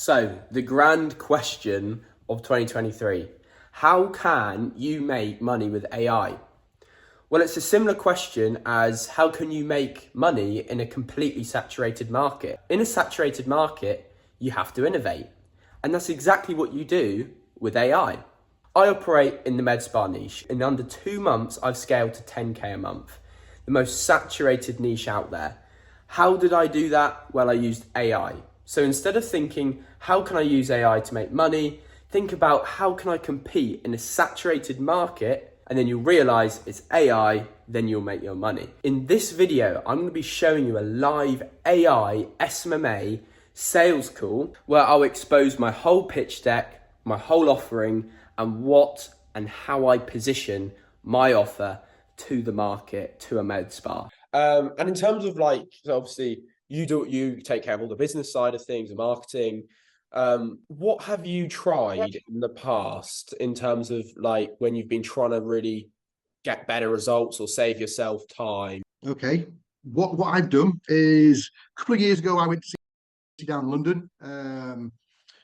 So, the grand question of 2023, how can you make money with AI? Well, it's a similar question as how can you make money in a completely saturated market? In a saturated market, you have to innovate. And that's exactly what you do with AI. I operate in the med spa niche. In under 2 months, I've scaled to 10K a month, the most saturated niche out there. How did I do that? Well, I used AI. So instead of thinking, how can I use AI to make money? Think about how can I compete in a saturated market, and then you'll realize it's AI, then you'll make your money. In this video, I'm gonna be showing you a live AI SMMA sales call where I'll expose my whole pitch deck, my whole offering, and what and how I position my offer to the market, to a med spa. And in terms of so obviously you take care of all the business side of things, the marketing. What have you tried in the past in terms of when you've been trying to really get better results or save yourself time? Okay. What I've done is a couple of years ago, I went to see down in London,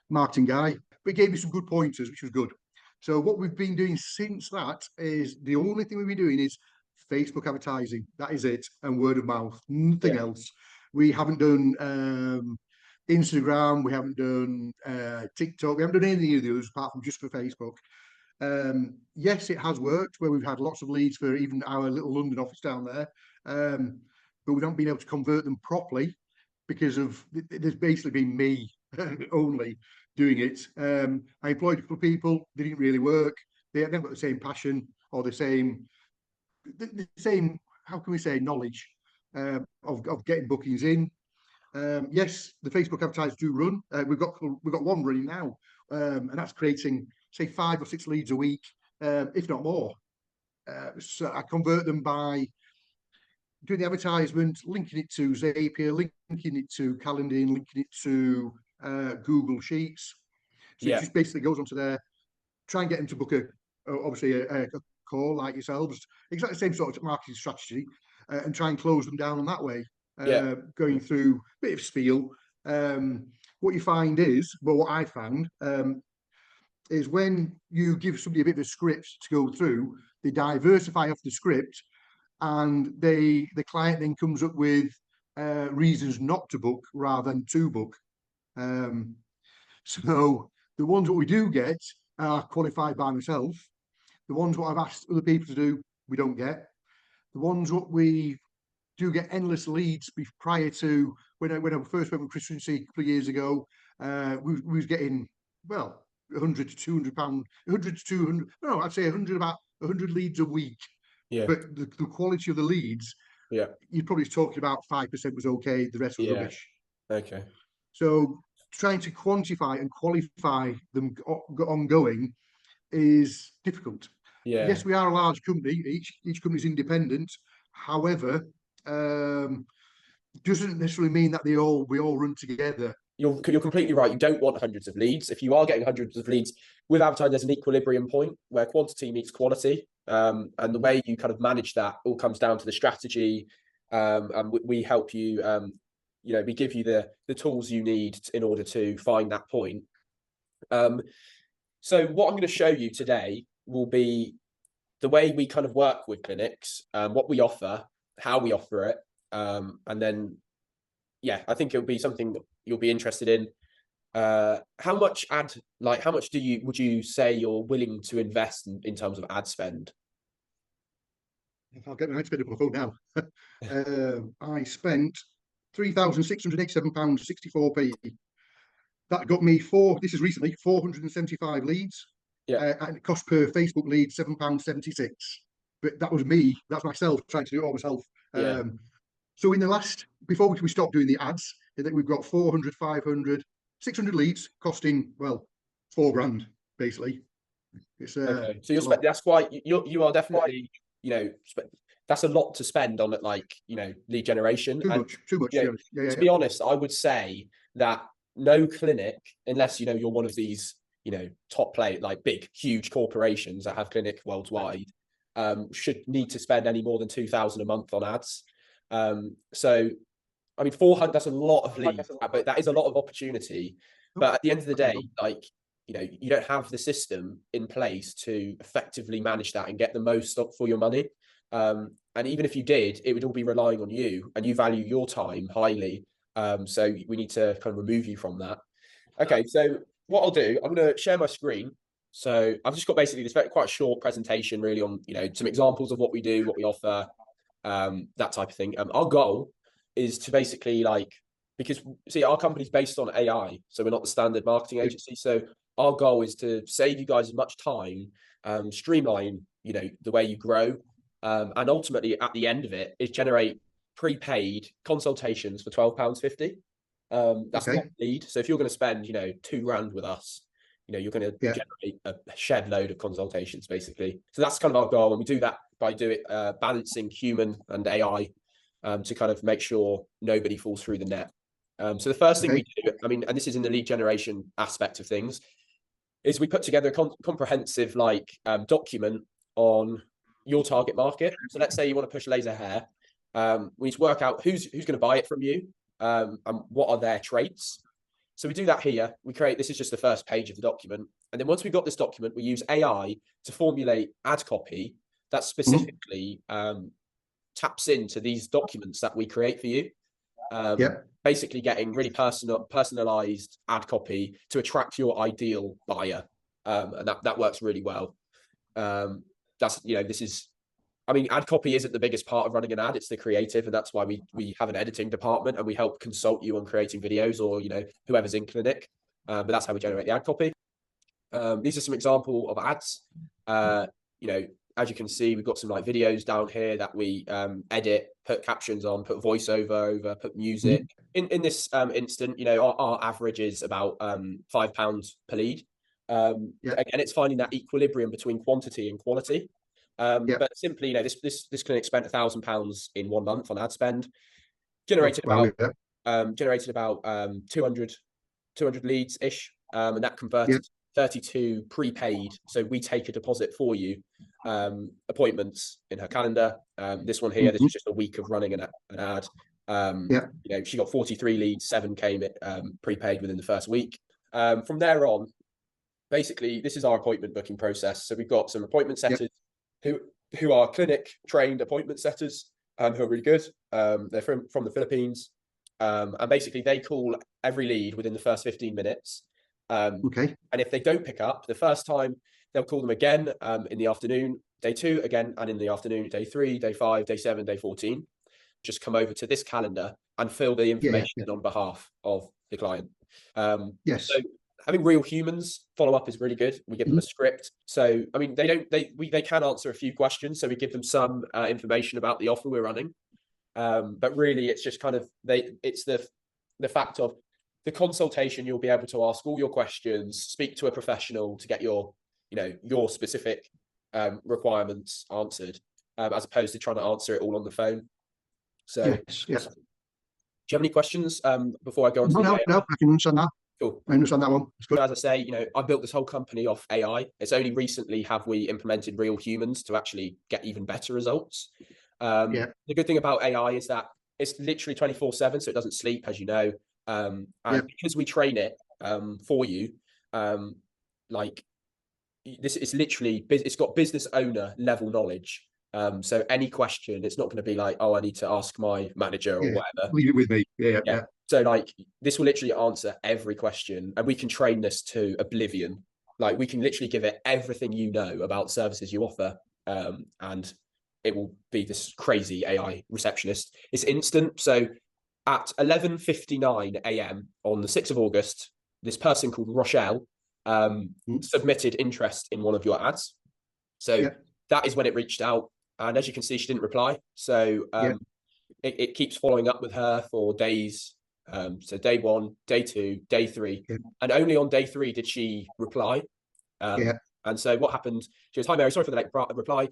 marketing guy, but he gave me some good pointers, which was good. So what we've been doing since that is the only thing we've been doing is Facebook advertising. That is it. And word of mouth, nothing else. We haven't done Instagram. We haven't done TikTok. We haven't done any of the others apart from just for Facebook. Yes, it has worked where we've had lots of leads for even our little London office down there. But we haven't been able to convert them properly because of there's basically been me only doing it. I employed a couple of people. They didn't really work. They haven't got the same passion or the same, how can we say, knowledge of getting bookings in. Yes, the Facebook advertisers do run. We've got one running now, and that's creating say 5 or 6 leads a week, if not more. So I convert them by doing the advertisement, linking it to Zapier, linking it to Calendar, linking it to Google Sheets. So it just basically goes onto there, try and get them to book obviously a call like yourselves, exactly the same sort of marketing strategy, and try and close them down on that way. Going through a bit of spiel. What you find is, well, what I found is when you give somebody a bit of a script to go through, they diversify off the script, and the client then comes up with reasons not to book rather than to book. So the ones that we do get are qualified by myself. The ones what I've asked other people to do, we don't get. The ones what we do get endless leads prior to when I first went with Chris Rincy a couple of years ago. We was getting, well, 100 to 200 pounds, 100 to 200. No, I'd say about 100 leads a week. Yeah. But the quality of the leads, you're probably talking about 5% was okay. The rest was rubbish. Okay. So trying to quantify and qualify them ongoing is difficult. Yes, we are a large company. Each company is independent. However, doesn't necessarily mean that we all run together. You're completely right. You don't want hundreds of leads. If you are getting hundreds of leads with advertising, there's an equilibrium point where quantity meets quality. And the way you kind of manage that all comes down to the strategy. And we help you, we give you the tools you need in order to find that point. So what I'm going to show you today will be the way we kind of work with clinics, what we offer, how we offer it. And then, I think it'll be something that you'll be interested in. How much would you say you're willing to invest in terms of ad spend? I'll get my ad spend up on the phone now. I spent £3,687.64. That got me this is recently, 475 leads. And it cost per Facebook lead £7.76. But that was me, that's myself trying to do it all myself. So in the before we stopped doing the ads, we've got 400, 500, 600 leads costing, well, £4,000 basically. It's okay. So that's quite, you are definitely, that's a lot to spend on it, lead generation. Too much. To be honest, I would say that no clinic, unless you're one of these top big huge corporations that have clinic worldwide, should need to spend any more than 2,000 a month on ads. So I mean, 400, that's a lot of leads, but that is a lot of opportunity. No, But at the end of the that's no day, problem. like, you don't have the system in place to effectively manage that and get the most for your money. And even if you did, it would all be relying on you, and you value your time highly. So we need to kind of remove you from that. Okay, so what I'll do, I'm going to share my screen. So I've just got basically this quite a short presentation, really, on some examples of what we do, what we offer, that type of thing. Our goal is to basically, like, because see, our company's based on AI, so we're not the standard marketing agency. So our goal is to save you guys as much time, streamline, the way you grow, and ultimately at the end of it is generate prepaid consultations for £12.50. That's not Okay. lead. So if you're going to spend, £2 with us, you're going to Yeah. generate a shed load of consultations, basically. So that's kind of our goal, and we do that by balancing human and AI, to kind of make sure nobody falls through the net. So the first thing Okay. we do, I mean, and this is in the lead generation aspect of things, is we put together a comprehensive document on your target market. So let's say you want to push laser hair. We need to work out who's going to buy it from you, and what are their traits. So we do that here. This is just the first page of the document. And then once we've got this document, we use AI to formulate ad copy that Mhm. specifically taps into these documents that we create for you. Yeah. Basically getting really personalized ad copy to attract your ideal buyer. And that works really well. This is, I mean, ad copy isn't the biggest part of running an ad, it's the creative. And that's why we have an editing department, and we help consult you on creating videos, or, whoever's in clinic. But that's how we generate the ad copy. These are some example of ads. You know, as you can see, we've got some videos down here that we edit, put captions on, put voiceover over, put music. Mhm. In this instant, our average is about £5 per lead. Yeah. Again, it's finding that equilibrium between quantity and quality. Yeah. But simply, this clinic spent £1,000 in 1 month on ad spend, Oh, generated well, about yeah. 200 leads ish, and that Yeah. converted 32 prepaid. So we take a deposit for you, appointments in her calendar. This one here, this Mhm. was just a week of running an ad. Yeah. She got 43 leads, 7 came prepaid within the first week. From there on, basically, this is our appointment booking process. So we've got some appointment Yeah. setters who are clinic trained appointment setters, who are really good. They're from the Philippines. And basically they call every lead within the first 15 minutes. Okay. And if they don't pick up the first time, they'll call them again, in the afternoon, day 2 again, and in the afternoon, day 3, day 5, day 7, day 14. Just come over to this calendar and fill the Yeah. Yeah. information Yeah. in on behalf of the client. So Yes. having real humans follow up is really good. We give them Mhm. a script. So, I mean, they can answer a few questions. So we give them some information about the offer we're running. But really, it's just kind of it's the fact of the consultation. You'll be able to ask all your questions, speak to a professional to get your specific requirements answered, as opposed to trying to answer it all on the phone. So, Yes. Yeah. do you have any questions before I go on to No, the no, no. AI? I can understand that. Cool. I understand that one. It's good. So as I say, I built this whole company off AI. It's only recently have we implemented real humans to actually get even better results. Yeah. The good thing about AI is that it's literally 24/7, so it doesn't sleep, as you know. Yeah. And because we train it for you, like this is literally, it's got business owner level knowledge. So any question, it's not going to be like, oh, I need to ask my manager or Yeah. whatever. Leave it with me. Yeah. Yeah. Yeah. So this will literally answer every question, and we can train this to oblivion. We can literally give it everything about services you offer, and it will be this crazy AI receptionist. It's instant. So at 11:59 a.m. on the 6th of August, this person called Rochelle Mm. submitted interest in one of your ads. So Yeah. that is when it reached out, and as you can see, she didn't reply. So Yeah. it keeps following up with her for days. So day 1, day 2, day 3, Yeah. and only on day 3 did she reply. Yeah. And so what happened? She goes, "Hi Mary, sorry for the late reply.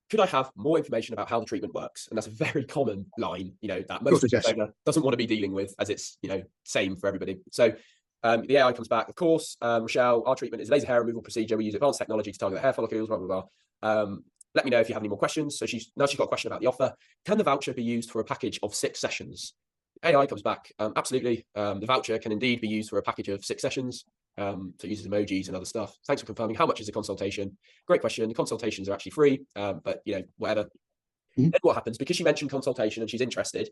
Could I have more information about how the treatment works?" And that's a very common line, that Of most course it is. owner doesn't want to be dealing with, as it's same for everybody. So the AI comes back. Of course, Michelle, our treatment is a laser hair removal procedure. We use advanced technology to target the hair follicles. Blah blah blah. Let me know if you have any more questions. So she's got a question about the offer. Can the voucher be used for a package of 6 sessions? AI comes back, absolutely. The voucher can indeed be used for a package of 6 sessions. So it uses emojis and other stuff. Thanks for confirming. How much is a consultation? Great question. The consultations are actually free, but whatever. Mhm. Then what happens, because she mentioned consultation and she's interested,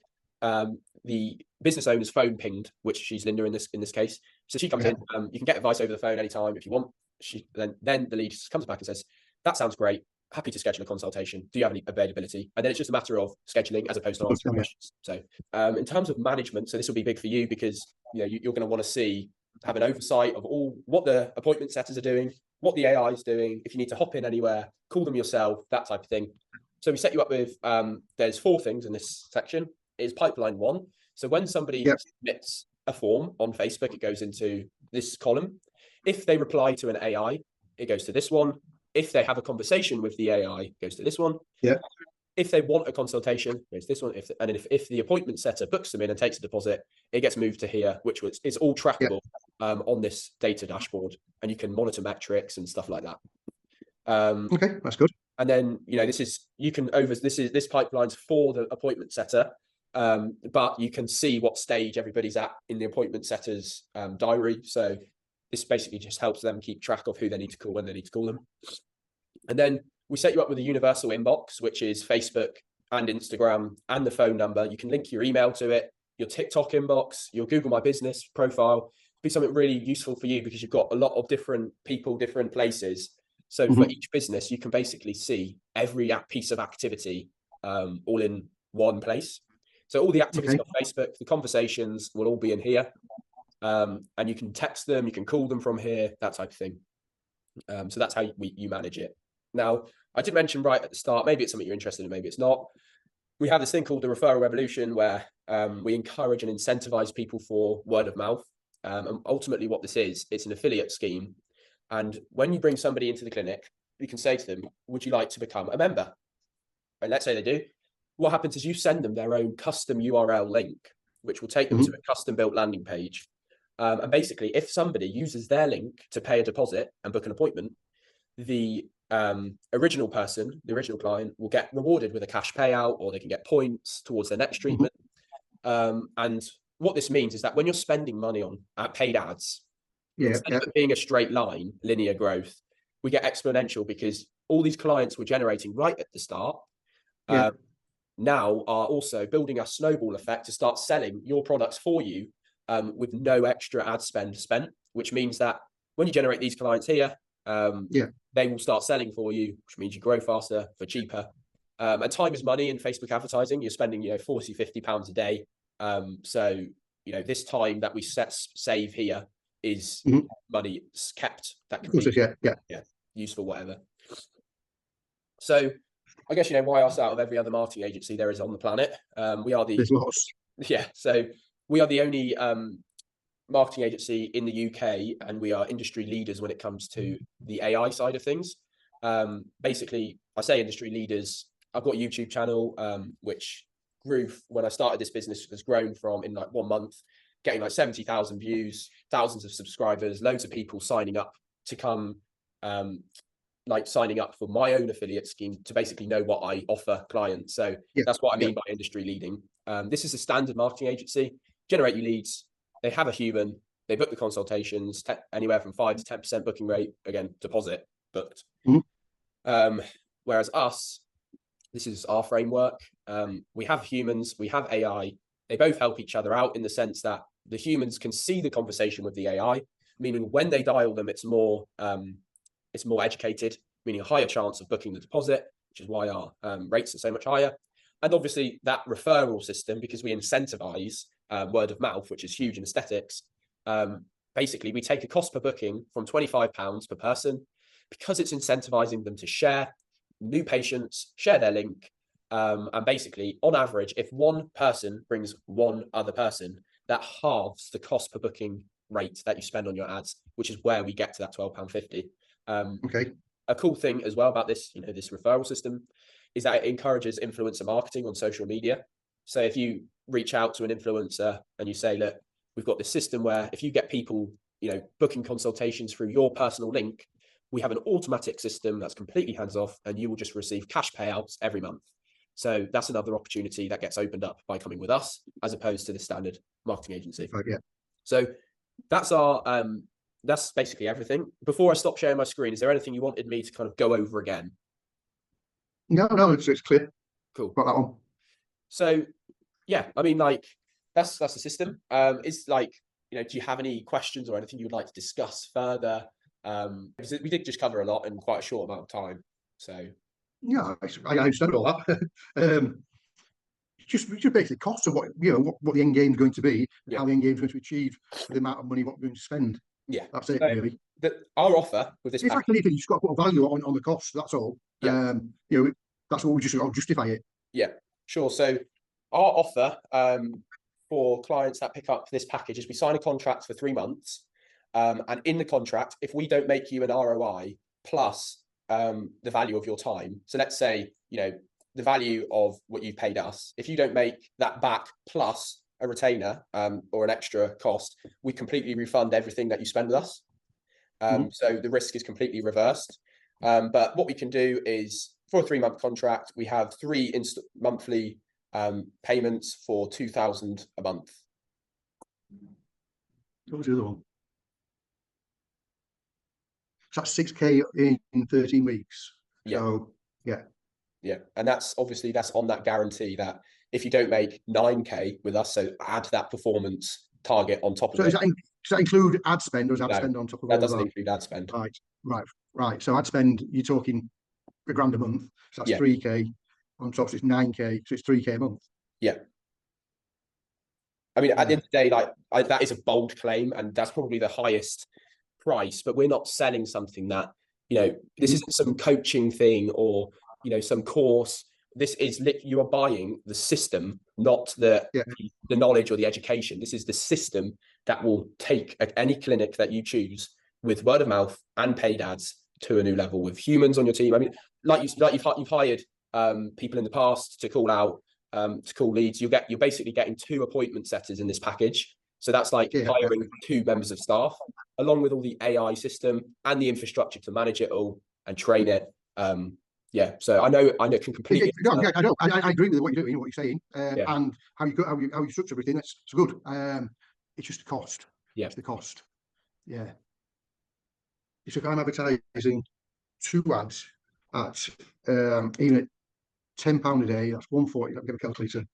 the business owner's phone pinged, which she's Linda in this case. So she comes Yeah. in. You can get advice over the phone anytime if you want. Then the lead comes back and says, "That sounds great. Happy to schedule a consultation. Do you have any availability?" And then it's just a matter of scheduling as opposed to answering Yeah. questions. So in terms of management, so this will be big for you because you're going to want to have an oversight of all what the appointment setters are doing, what the AI is doing. If you need to hop in anywhere, call them yourself, that type of thing. So we set you up with, there's 4 things in this section. Is pipeline 1. So when somebody Yep. submits a form on Facebook, it goes into this column. If they reply to an AI, it goes to this one. If they have a conversation with the AI, it goes to this one. Yeah. If they want a consultation, it goes to this one. If the appointment setter books them in and takes a deposit, it gets moved to here, which is all trackable on this data dashboard, and you can monitor metrics and stuff like that. Okay, that's good. And then this pipeline's for the appointment setter, but you can see what stage everybody's at in the appointment setter's diary. So this basically just helps them keep track of who they need to call when they need to call them. And then we set you up with a universal inbox, which is Facebook and Instagram and the phone number. You can link your email to it, your TikTok inbox, your Google My Business profile. Be something really useful for you because you've got a lot of different people, different places. So for each business, you can basically see every piece of activity all in one place. So all the activity on Facebook, the conversations will all be in here. And you can text them, you can call them from here, that type of thing. So that's how you manage it. Now, I did mention right at the start, maybe it's something you're interested in, maybe it's not. We have this thing called the referral revolution where we encourage and incentivize people for word of mouth. And ultimately what this is, it's an affiliate scheme. And when you bring somebody into the clinic, you can say to them, would you like to become a member? And let's say they do. What happens is you send them their own custom URL link, which will take them to a custom built landing page. And basically, if somebody uses their link to pay a deposit and book an appointment, the original person, the original client, will get rewarded with a cash payout, or they can get points towards their next treatment. And what this means is that when you're spending money on paid ads, instead of it being a straight line, linear growth, we get exponential because all these clients we're generating right at the start now are also building a snowball effect to start selling your products for you with no extra ad spent, which means that when you generate these clients here, they will start selling for you, which means you grow faster for cheaper. And time is money in Facebook advertising. You're spending, 40, 50 pounds a day. So, this time that we save here is money kept that can be used for whatever. So I guess, why us out of every other marketing agency there is on the planet? We are There's lots. So we are the only marketing agency in the UK, and we are industry leaders when it comes to the AI side of things. Basically, I say industry leaders. I've got a YouTube channel, which grew when I started this business, has grown from in like 1 month, getting like 70,000 views, thousands of subscribers, loads of people signing up to come, signing up for my own affiliate scheme to basically know what I offer clients. So that's what I mean by industry leading. This is a standard marketing agency, generate you leads. They have a human, they book the consultations, anywhere from 5 to 10% booking rate, again, deposit booked. Whereas us, this is our framework. We have humans, we have AI. They both help each other out in the sense that the humans can see the conversation with the AI, meaning when they dial them, it's more educated, meaning a higher chance of booking the deposit, which is why our rates are so much higher. And obviously that referral system, because we incentivize word of mouth, which is huge in aesthetics. Basically, we take a cost per booking from £25 per person because it's incentivizing them to share new patients, share their link. And basically, on average, if one person brings one other person, that halves the cost per booking rate that you spend on your ads, which is where we get to that £12.50. A cool thing as well about this, this referral system, is that it encourages influencer marketing on social media. So if you reach out to an influencer and you say, look, we've got this system where if you get people, booking consultations through your personal link, we have an automatic system that's completely hands off, and you will just receive cash payouts every month. So that's another opportunity that gets opened up by coming with us, as opposed to the standard marketing agency. Right, yeah. So that's our that's basically everything. Before I stop sharing my screen, is there anything you wanted me to kind of go over again? No, it's clear. Cool. Got that one. So yeah, I mean, like that's the system. Is like, do you have any questions or anything you'd like to discuss further? Because we did just cover a lot in quite a short amount of time. So Yeah, I understand all that. Just basically cost of what the end game is going to be, and how the end game is going to achieve for the amount of money what we're going to spend. Yeah, that's it, so really. Our offer with this It's like anything, you just got to put a value on the cost. That's all. Yeah. That's what we just got to justify it. Yeah, sure. So our offer for clients that pick up this package is we sign a contract for 3 months, and in the contract, if we don't make you an ROI plus the value of your time, so let's say the value of what you've paid us, if you don't make that back plus a retainer or an extra cost, we completely refund everything that you spend with us. So the risk is completely reversed. But what we can do is, for a 3-month contract, we have 3 monthly payments for 2,000 a month. What was the other one? So that's 6K in 13 weeks. Yeah. So yeah, and that's on that guarantee that if you don't make 9K with us, so add that performance target on top of it. Does that include ad spend, or is ad spend on top of all that? Doesn't that? include ad spend. Right. So ad spend, you're talking £1,000 a month. So that's 3K on top. So it's 9K. So it's 3K a month. Yeah. I mean, at the end of the day, that is a bold claim, and that's probably the highest price. But we're not selling something that this isn't some coaching thing or some course. This is you are buying the system, not the knowledge or the education. This is the system that will take any clinic that you choose with word of mouth and paid ads to a new level with humans on your team. I mean, you've hired people in the past to call out, to call leads. You're basically getting 2 appointment setters in this package. So that's like hiring 2 members of staff, along with all the AI system and the infrastructure to manage it all and train it. So I know can completely. I agree with what you're doing, what you're saying, and how you structure everything. That's good. It's just the cost. Yeah, it's the cost. Yeah. So if I'm advertising 2 ads at even at £10 a day, that's 140. Let me get a calculator.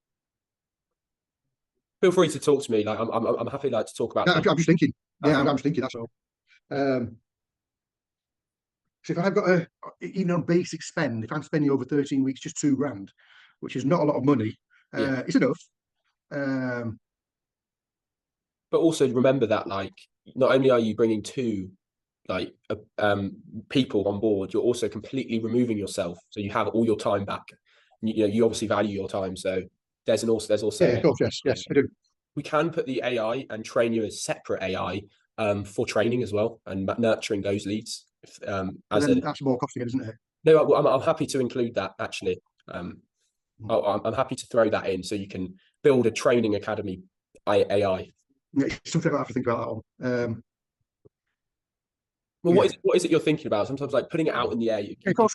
Feel free to talk to me. Like I'm happy to talk about. I'm just thinking. I'm just thinking. That's all. So if I've got even on basic spend, if I'm spending over 13 weeks, just £2,000, which is not a lot of money, it's enough. But also remember that, not only are you bringing 2 people on board, you're also completely removing yourself, so you have all your time back. You obviously value your time, so there's also of course, yes, I do. We can put the AI and train you as separate AI for training as well and nurturing those leads. That's more costly, isn't it? No, I'm happy to include that actually. I'm happy to throw that in, so you can build a training academy AI. Yeah, it's something I have to think about that one. Well, what is it you're thinking about? Sometimes putting it out in the air. Cost.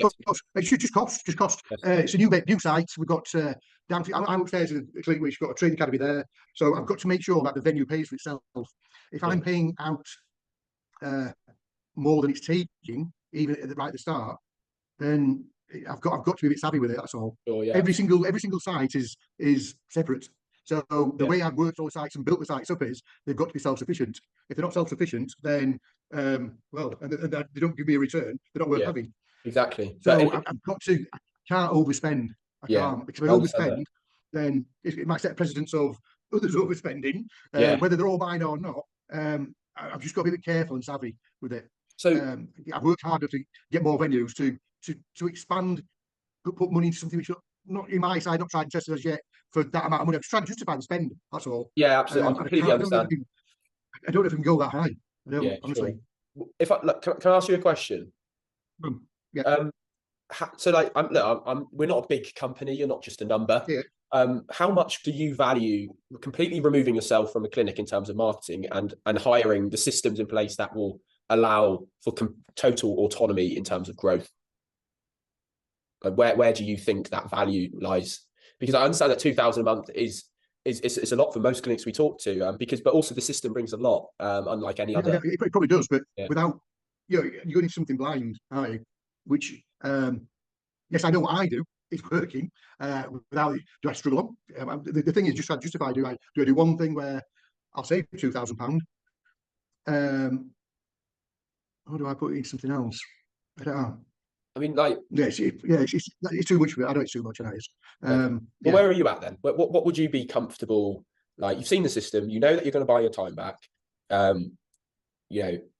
It should just cost. Yes. It's a new site. We've got I'm upstairs in a clinic which got a training academy there, so I've got to make sure that the venue pays for itself. If I'm paying out more than it's taking, even at the start, then I've got to be a bit savvy with it. That's all. Sure, yeah. Every single site is separate. So the way I've worked all the sites and built the sites up is they've got to be self-sufficient. If they're not self-sufficient, then and they don't give me a return, they're not worth having. Exactly. So I can't overspend. I can't, because if I overspend, then it might set a precedence of others overspending, whether they're all mine or not. I've just got to be a bit careful and savvy with it. So I've worked harder to get more venues to expand, put money into something which not in my side, not tried to test as yet for that amount of money. I'm just trying to justify the spend. That's all. Yeah, absolutely. I completely understand. I don't know if I can go that high. I don't, honestly. Sure. If can I ask you a question? So we're not a big company. You're not just a number. How much do you value completely removing yourself from a clinic in terms of marketing and hiring the systems in place that will allow for total autonomy in terms of growth? Like where do you think that value lies? Because I understand that 2,000 a month is it's a lot for most clinics we talk to, but also the system brings a lot, unlike any other. It probably does, but Yeah. without, you're going into something blind, aren't you? Which, yes, I know what I do. It's working. Without it, do I struggle on? The thing is, just justify. Do I do one thing where I'll save £2,000? Or do I put it in something else? I don't know. I mean, like, yeah, it's too much for it. I know it's too much. I know it is. well, where are you at then? What would you be comfortable? Like, you've seen the system, you know that you're going to buy your time back.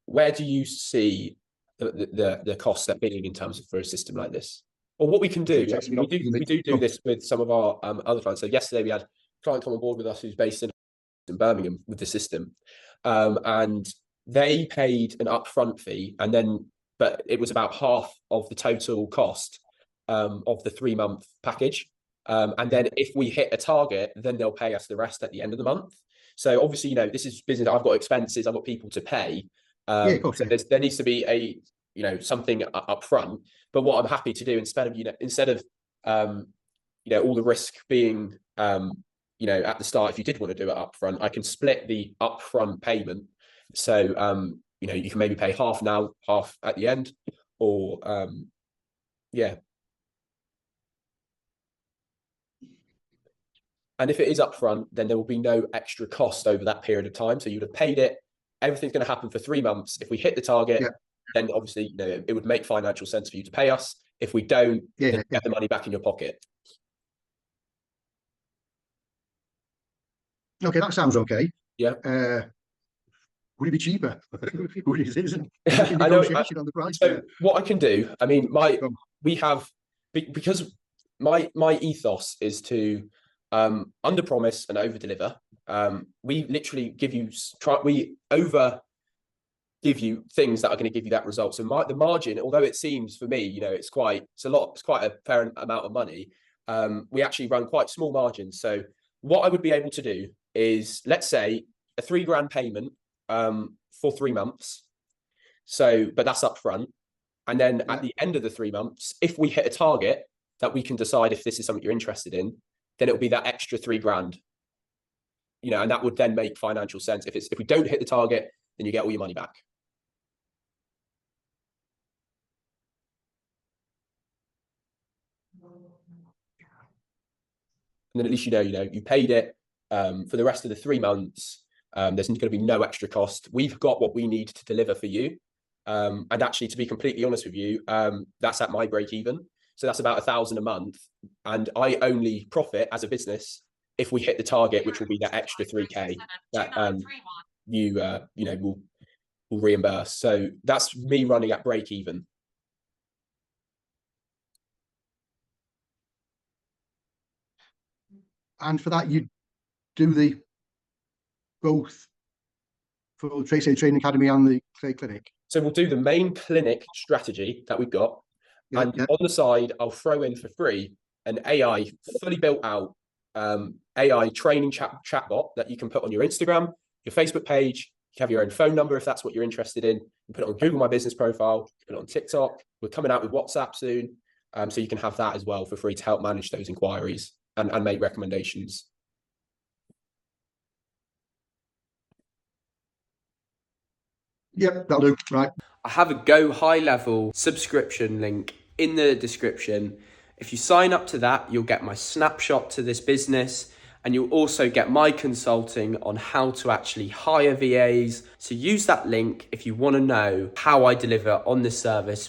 Where do you see the costs that being in terms of for a system like this? Or what we can do, we do this with some of our other clients. So yesterday we had a client come on board with us who's based in Birmingham with the system, and they paid an upfront fee, but it was about half of the total cost of the 3-month package. And then if we hit a target, then they'll pay us the rest at the end of the month. So obviously, this is business. I've got expenses, I've got people to pay. So there needs to be something up front. But what I'm happy to do instead of all the risk being at the start, if you did want to do it up front, I can split the upfront payment. So you can maybe pay half now, half at the end, or And if it is upfront, then there will be no extra cost over that period of time. So you'd have paid it. Everything's going to happen for 3 months. If we hit the target, then obviously it would make financial sense for you to pay us. If we don't, then get the money back in your pocket. Okay, that sounds okay. Yeah. Would it be cheaper? Isn't I know. On the price. So what I can do, I mean, because my ethos is to under promise and over deliver. We literally give you things that are going to give you that result. So the margin, although it seems for me, it's quite a fair amount of money. We actually run quite small margins. So what I would be able to do is, let's say, a £3,000 payment for 3 months. So, but that's upfront. And then at the end of the 3 months, if we hit a target that we can decide if this is something you're interested in, then it'll be that extra £3,000. And that would then make financial sense. If we don't hit the target, then you get all your money back. And then at least you paid it for the rest of the 3 months. There's going to be no extra cost. We've got what we need to deliver for you. And actually, to be completely honest with you, that's at my break even. So that's about 1,000 a month. And I only profit as a business if we hit the target, which will be that extra 3K that will reimburse. So that's me running at break even. And for that, you do both for the Training Academy and the Clay Clinic. So we'll do the main clinic strategy that we've got. On the side, I'll throw in for free an AI fully built out AI training chatbot that you can put on your Instagram, your Facebook page. You have your own phone number if that's what you're interested in. You put it on Google My Business profile, put it on TikTok. We're coming out with WhatsApp soon. So you can have that as well for free to help manage those inquiries and make recommendations. Yep, that'll do. Right. I have a Go High Level subscription link in the description. If you sign up to that, you'll get my snapshot to this business, and you'll also get my consulting on how to actually hire VAs. So use that link if you want to know how I deliver on this service